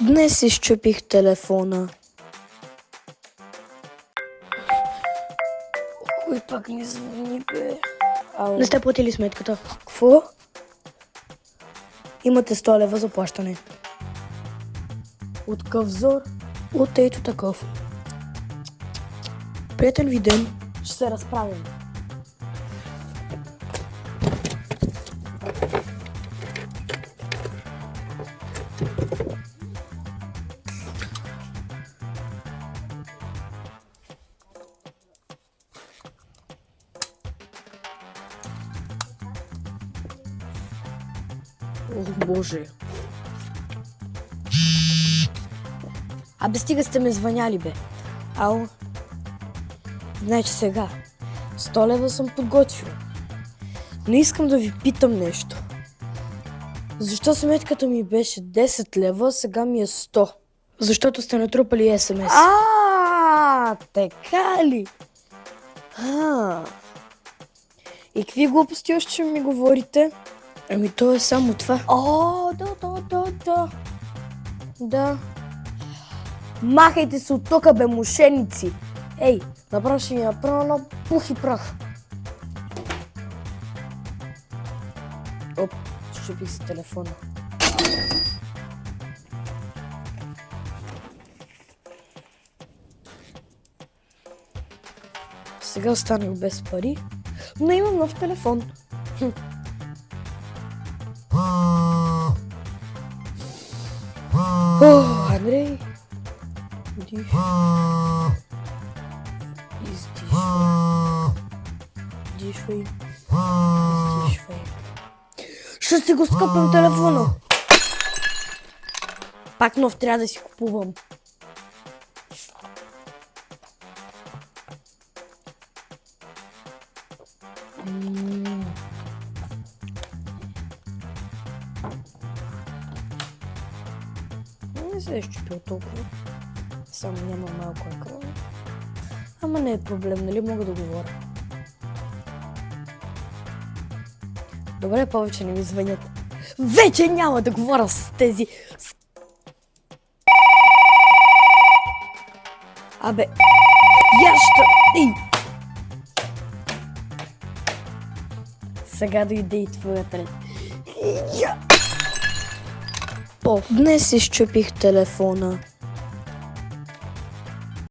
Днес изчупих телефона. Кой пак ми звъни, бе? Не сте платили сметката. Какво? Имате 100 лева за плащане. От какъв взор? От ето такъв. Приятен ви ден. Ще се разправим. Ох, боже. Абе, стига сте ме звъняли, бе. Ало. Значи сега, 100 лева съм подготвил. Не искам да ви питам нещо. Защо сметката ми беше 10 лева, сега ми е 100? Защото сте натрупали СМС. Така ли? И какви глупости още ще ми говорите? Ами то е само това. Да. Махайте се от тука, бе, мошеници! Ей, направо ще ми направя на пух и прах. Оп, щупих си телефона. Сега останах без пари, но имам нов телефон. Андрей, диш. Издишвай. Дишвай. Издишвай. Ще си го скъпам телефона. Пак нов трябва да си купувам. Не се е щупил толкова. Само няма малко екран. Ама не е проблем, нали мога да говоря. Добре, повече не ми звънят. Вече няма да говоря с тези... Абе, Ей! Сега дойде и твоят ред. Днес изчупих телефона.